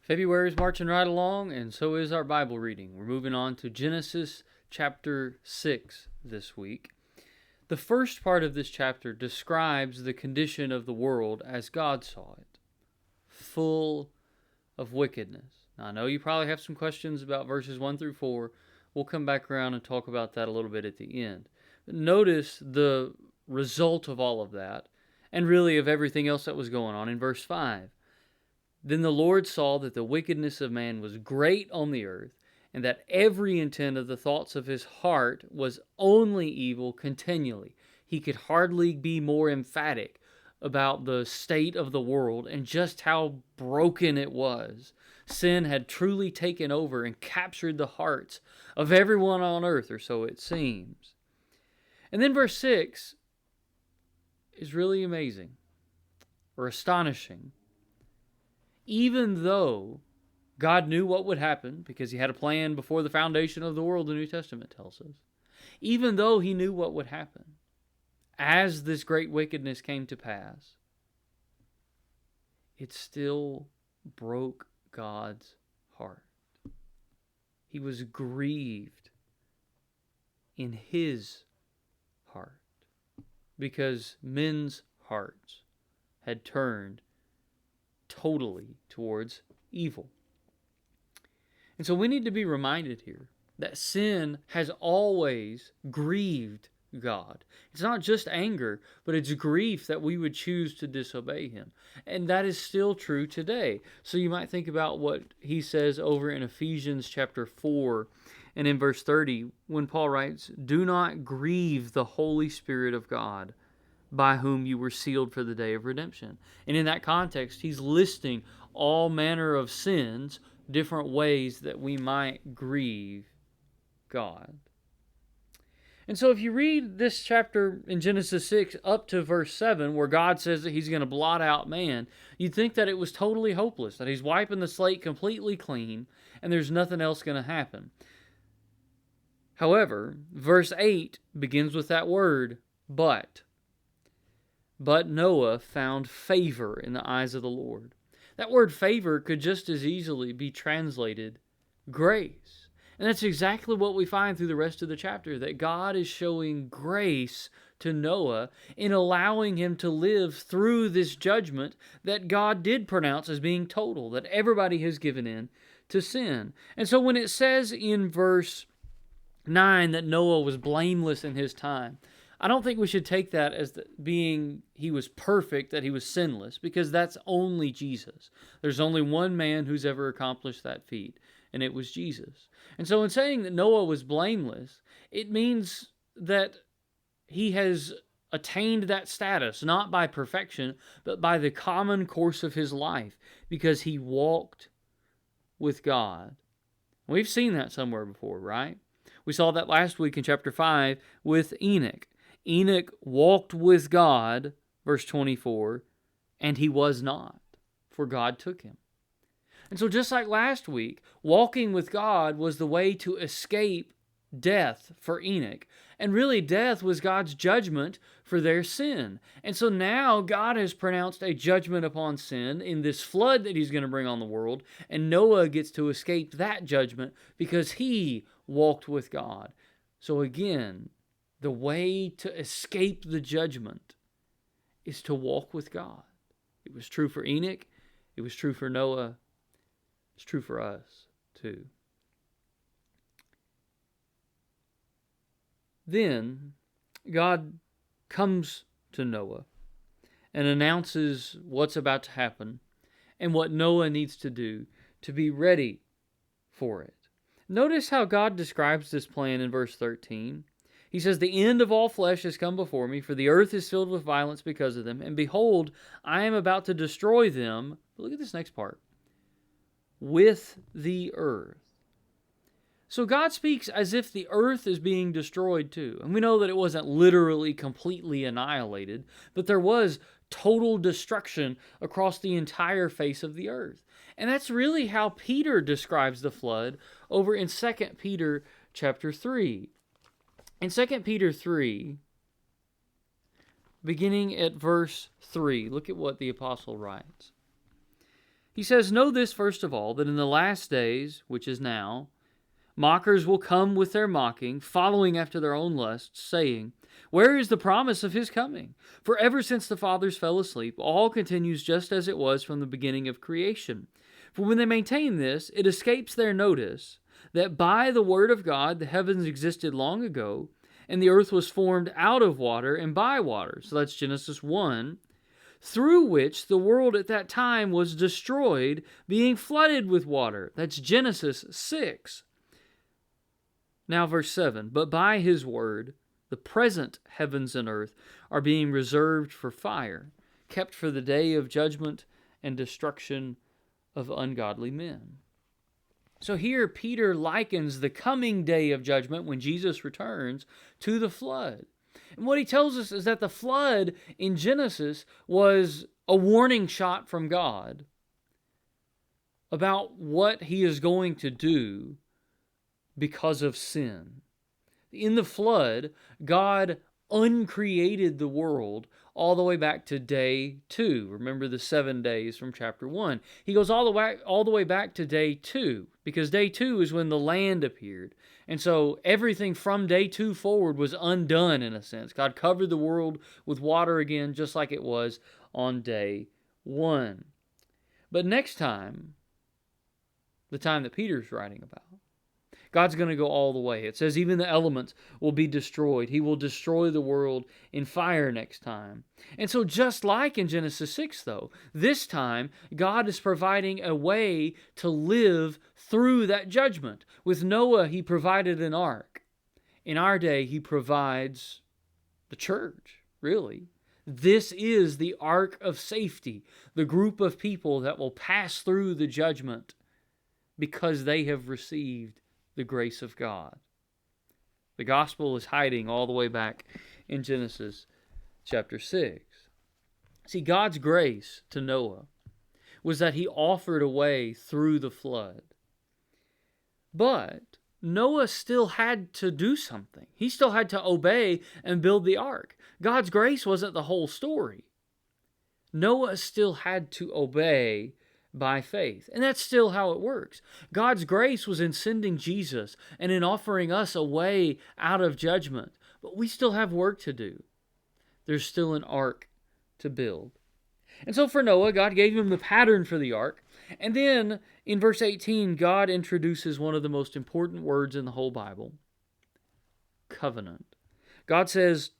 February is marching right along, and so is our Bible reading. We're moving on to Genesis chapter 6 this week. The first part of this chapter describes the condition of the world as God saw it, full of wickedness. Now, I know you probably have some questions about verses 1 through 4. We'll come back around and talk about that a little bit at the end. But notice the result of all of that, and really of everything else that was going on in verse 5. Then the Lord saw that the wickedness of man was great on the earth, and that every intent of the thoughts of his heart was only evil continually. He could hardly be more emphatic about the state of the world and just how broken it was. Sin had truly taken over and captured the hearts of everyone on earth, or so it seems. And then verse 6 is really amazing, or astonishing. Even though God knew what would happen, because he had a plan before the foundation of the world, the New Testament tells us. Even though he knew what would happen, as this great wickedness came to pass, it still broke God's heart. He was grieved in his heart, because men's hearts had turned totally towards evil. And so we need to be reminded here that sin has always grieved God. It's not just anger, but it's grief that we would choose to disobey him. And that is still true today. So you might think about what he says over in Ephesians chapter 4 and in verse 30 when Paul writes, "Do not grieve the Holy Spirit of God, by whom you were sealed for the day of redemption." And in that context, he's listing all manner of sins, different ways that we might grieve God. And so if you read this chapter in Genesis 6 up to verse 7, where God says that he's going to blot out man, you'd think that it was totally hopeless, that he's wiping the slate completely clean, and there's nothing else going to happen. However, verse 8 begins with that word, but. But Noah found favor in the eyes of the Lord. That word favor could just as easily be translated grace. And that's exactly what we find through the rest of the chapter, that God is showing grace to Noah in allowing him to live through this judgment that God did pronounce as being total, that everybody has given in to sin. And so when it says in verse 9 that Noah was blameless in his time, I don't think we should take that as being he was perfect, that he was sinless, because that's only Jesus. There's only one man who's ever accomplished that feat, and it was Jesus. And so in saying that Noah was blameless, it means that he has attained that status, not by perfection, but by the common course of his life, because he walked with God. We've seen that somewhere before, right? We saw that last week in chapter 5 with Enoch. Enoch walked with God, verse 24, and he was not, for God took him. And so just like last week, walking with God was the way to escape death for Enoch. And really, death was God's judgment for their sin. And so now God has pronounced a judgment upon sin in this flood that he's going to bring on the world, and Noah gets to escape that judgment because he walked with God. So again, the way to escape the judgment is to walk with God. It was true for Enoch. It was true for Noah. It's true for us too. Then God comes to Noah and announces what's about to happen and what Noah needs to do to be ready for it. Notice how God describes this plan in verse 13. He says, "The end of all flesh has come before me, for the earth is filled with violence because of them. And behold, I am about to destroy them." But look at this next part. "With the earth." So God speaks as if the earth is being destroyed too. And we know that it wasn't literally completely annihilated, but there was total destruction across the entire face of the earth. And that's really how Peter describes the flood over in 2 Peter chapter 3. In 2 Peter 3, beginning at verse 3, look at what the apostle writes. He says, "Know this first of all, that in the last days, which is now, mockers will come with their mocking, following after their own lusts, saying, 'Where is the promise of his coming?' For ever since the fathers fell asleep, all continues just as it was from the beginning of creation. For when they maintain this, it escapes their notice that by the word of God the heavens existed long ago, and the earth was formed out of water and by water." So that's Genesis 1. "Through which the world at that time was destroyed, being flooded with water." That's Genesis 6. Now verse 7, "But by his word, the present heavens and earth are being reserved for fire, kept for the day of judgment and destruction of ungodly men." So here Peter likens the coming day of judgment when Jesus returns to the flood. And what he tells us is that the flood in Genesis was a warning shot from God about what he is going to do because of sin. In the flood, God uncreated the world all the way back to day 2. Remember the 7 days from chapter 1. He goes all the way back to day 2, because day 2 is when the land appeared. And so everything from day 2 forward was undone in a sense. God covered the world with water again, just like it was on day 1. But next time, the time that Peter's writing about, God's going to go all the way. It says even the elements will be destroyed. He will destroy the world in fire next time. And so just like in Genesis 6, though, this time God is providing a way to live through that judgment. With Noah, he provided an ark. In our day, he provides the church, really. This is the ark of safety, the group of people that will pass through the judgment because they have received the grace of God. The gospel is hiding all the way back in Genesis chapter 6. See, God's grace to Noah was that he offered a way through the flood. But Noah still had to do something. He still had to obey and build the ark. God's grace wasn't the whole story. Noah still had to obey by faith. And that's still how it works. God's grace was in sending Jesus and in offering us a way out of judgment. But we still have work to do. There's still an ark to build. And so for Noah, God gave him the pattern for the ark. And then in verse 18, God introduces one of the most important words in the whole Bible: covenant. God says,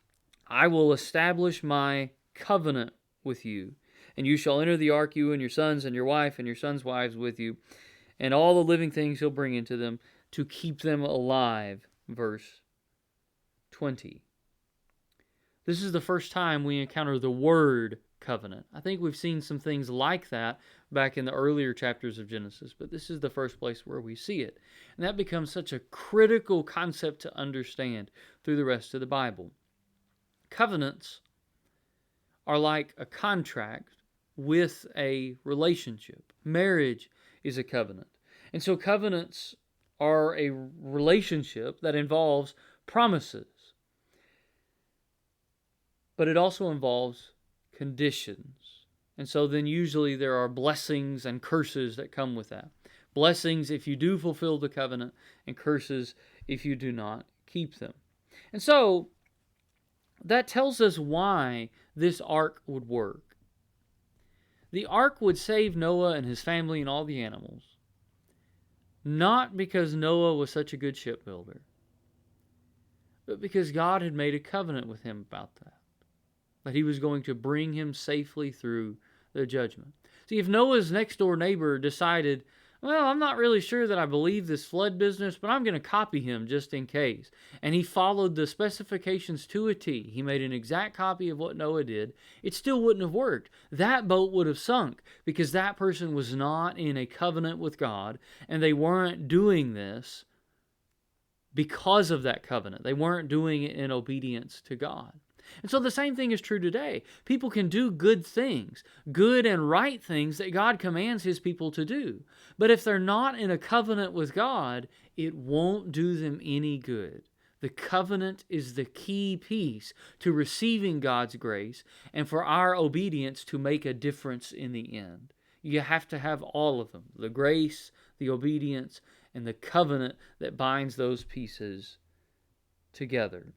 "I will establish my covenant with you. And you shall enter the ark, you and your sons and your wife and your sons' wives with you, and all the living things he'll bring into them, to keep them alive." Verse 20. This is the first time we encounter the word covenant. I think we've seen some things like that back in the earlier chapters of Genesis, but this is the first place where we see it. And that becomes such a critical concept to understand through the rest of the Bible. Covenants are like a contract with a relationship. Marriage is a covenant. And so covenants are a relationship that involves promises. But it also involves conditions. And so then usually there are blessings and curses that come with that. Blessings if you do fulfill the covenant, and curses if you do not keep them. And so that tells us why this ark would work. The ark would save Noah and his family and all the animals, not because Noah was such a good shipbuilder, but because God had made a covenant with him about that he was going to bring him safely through the judgment. See, if Noah's next door neighbor decided, "Well, I'm not really sure that I believe this flood business, but I'm going to copy him just in case," and he followed the specifications to a T, he made an exact copy of what Noah did, it still wouldn't have worked. That boat would have sunk because that person was not in a covenant with God, and they weren't doing this because of that covenant. They weren't doing it in obedience to God. And so the same thing is true today. People can do good things, good and right things that God commands his people to do. But if they're not in a covenant with God, it won't do them any good. The covenant is the key piece to receiving God's grace and for our obedience to make a difference in the end. You have to have all of them, the grace, the obedience, and the covenant that binds those pieces together.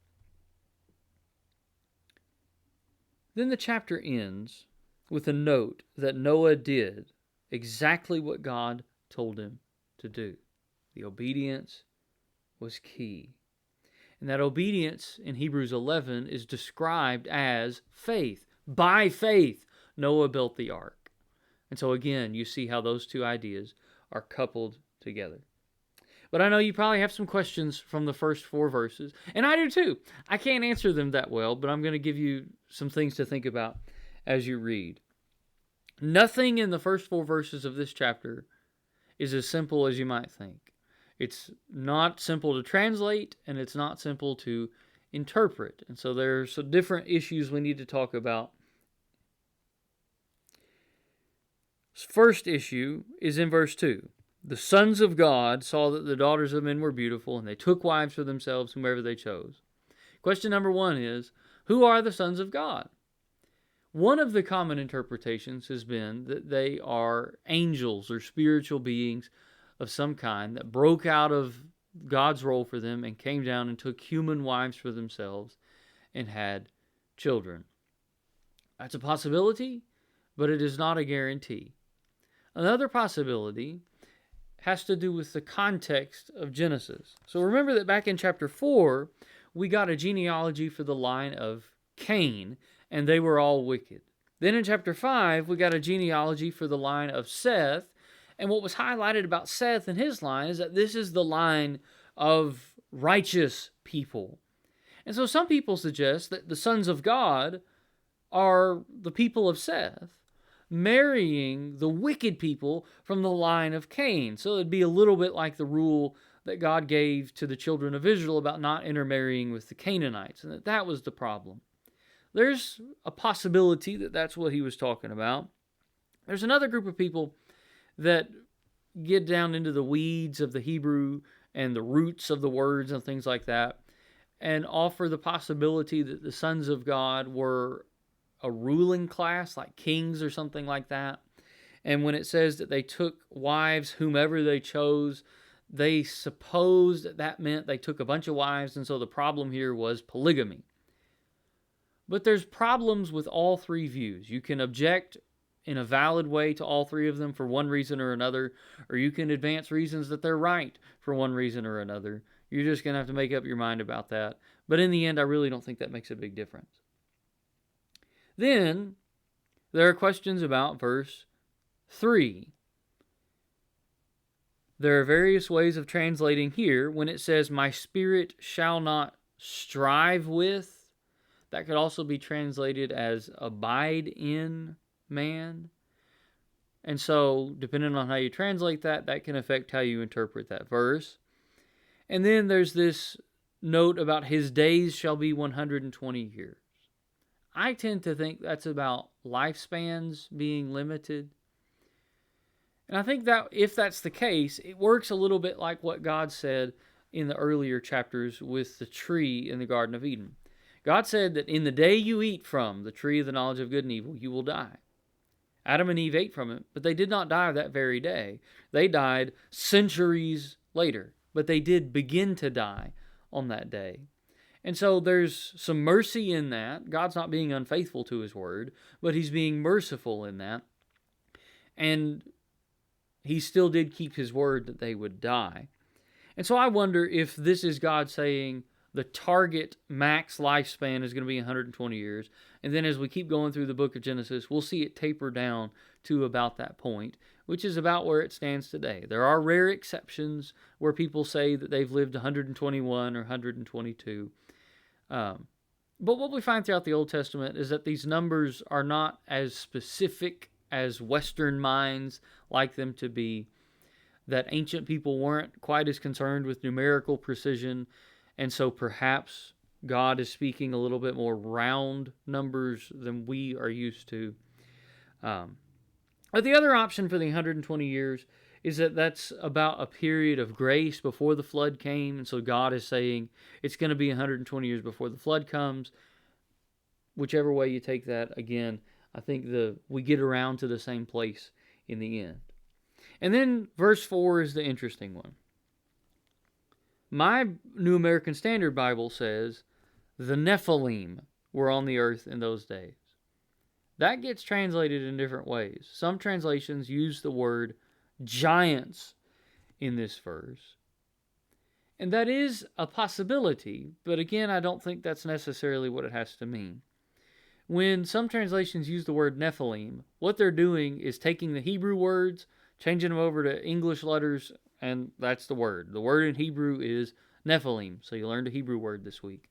Then the chapter ends with a note that Noah did exactly what God told him to do. The obedience was key. And that obedience in Hebrews 11 is described as faith. By faith, Noah built the ark. And so again, you see how those two ideas are coupled together. But I know you probably have some questions from the first 4 verses, and I do too. I can't answer them that well, but I'm going to give you some things to think about as you read. Nothing in the first 4 verses of this chapter is as simple as you might think. It's not simple to translate, and it's not simple to interpret. And so there's some different issues we need to talk about. First issue is in verse 2. The sons of God saw that the daughters of men were beautiful, and they took wives for themselves, whomever they chose. Question number 1 is, who are the sons of God? One of the common interpretations has been that they are angels or spiritual beings of some kind that broke out of God's role for them and came down and took human wives for themselves and had children. That's a possibility, but it is not a guarantee. Another possibility has to do with the context of Genesis. So remember that back in chapter 4, we got a genealogy for the line of Cain, and they were all wicked. Then in chapter 5, we got a genealogy for the line of Seth, and what was highlighted about Seth and his line is that this is the line of righteous people. And so some people suggest that the sons of God are the people of Seth, marrying the wicked people from the line of Cain. So it'd be a little bit like the rule that God gave to the children of Israel about not intermarrying with the Canaanites, and that was the problem. There's a possibility that that's what he was talking about. There's another group of people that get down into the weeds of the Hebrew and the roots of the words and things like that, and offer the possibility that the sons of God were a ruling class, like kings or something like that. And when it says that they took wives whomever they chose, they supposed that that meant they took a bunch of wives, and so the problem here was polygamy. But there's problems with all 3 views. You can object in a valid way to all 3 of them for one reason or another, or you can advance reasons that they're right for one reason or another. You're just going to have to make up your mind about that. But in the end, I really don't think that makes a big difference. Then, there are questions about verse 3. There are various ways of translating here. When it says, my spirit shall not strive with, that could also be translated as abide in man. And so, depending on how you translate that, that can affect how you interpret that verse. And then there's this note about his days shall be 120 years. I tend to think that's about lifespans being limited. And I think that if that's the case, it works a little bit like what God said in the earlier chapters with the tree in the Garden of Eden. God said that in the day you eat from the tree of the knowledge of good and evil, you will die. Adam and Eve ate from it, but they did not die that very day. They died centuries later, but they did begin to die on that day. And so there's some mercy in that. God's not being unfaithful to his word, but he's being merciful in that. And he still did keep his word that they would die. And so I wonder if this is God saying the target max lifespan is going to be 120 years. And then as we keep going through the book of Genesis, we'll see it taper down to about that point, which is about where it stands today. There are rare exceptions where people say that they've lived 121 or 122. But what we find throughout the Old Testament is that these numbers are not as specific as Western minds like them to be, that ancient people weren't quite as concerned with numerical precision, and so perhaps God is speaking a little bit more round numbers than we are used to. But the other option for the 120 years is that that's about a period of grace before the flood came, and so God is saying it's going to be 120 years before the flood comes. Whichever way you take that, again, I think we get around to the same place in the end. And then verse 4 is the interesting one. My New American Standard Bible says, the Nephilim were on the earth in those days. That gets translated in different ways. Some translations use the word giants in this verse. And that is a possibility, but again, I don't think that's necessarily what it has to mean. When some translations use the word Nephilim, what they're doing is taking the Hebrew words, changing them over to English letters, and that's the word. The word in Hebrew is Nephilim, so you learned a Hebrew word this week.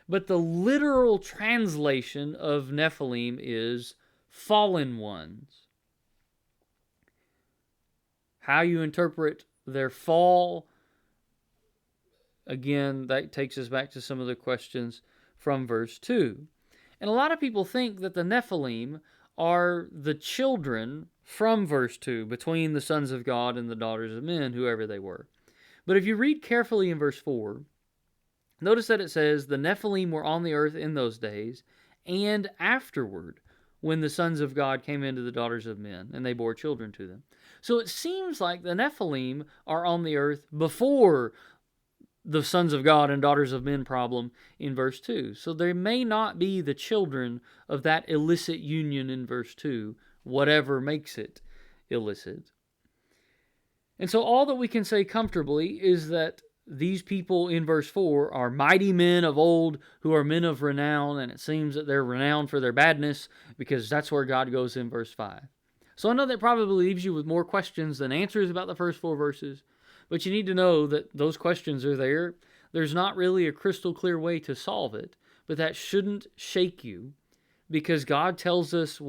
But the literal translation of Nephilim is fallen ones. How you interpret their fall, again, that takes us back to some of the questions from verse 2. And a lot of people think that the Nephilim are the children from verse 2, between the sons of God and the daughters of men, whoever they were. But if you read carefully in verse 4, notice that it says, the Nephilim were on the earth in those days, and afterward, when the sons of God came into the daughters of men, and they bore children to them. So it seems like the Nephilim are on the earth before the sons of God and daughters of men problem in verse 2. So they may not be the children of that illicit union in verse 2, whatever makes it illicit. And so all that we can say comfortably is that these people in verse 4 are mighty men of old who are men of renown, and it seems that they're renowned for their badness because that's where God goes in verse 5. So I know that probably leaves you with more questions than answers about the first 4 verses, but you need to know that those questions are there. There's not really a crystal clear way to solve it, but that shouldn't shake you because God tells us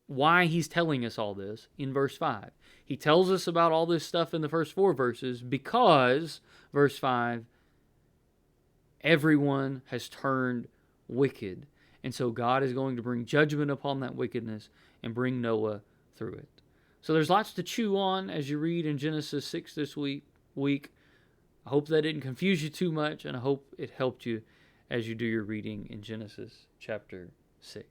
why he's telling us all this in verse 5. He tells us about all this stuff in the first 4 verses because, verse 5, everyone has turned wicked. And so God is going to bring judgment upon that wickedness and bring Noah through it. So there's lots to chew on as you read in Genesis 6 this week. I hope that didn't confuse you too much, and I hope it helped you as you do your reading in Genesis chapter 6.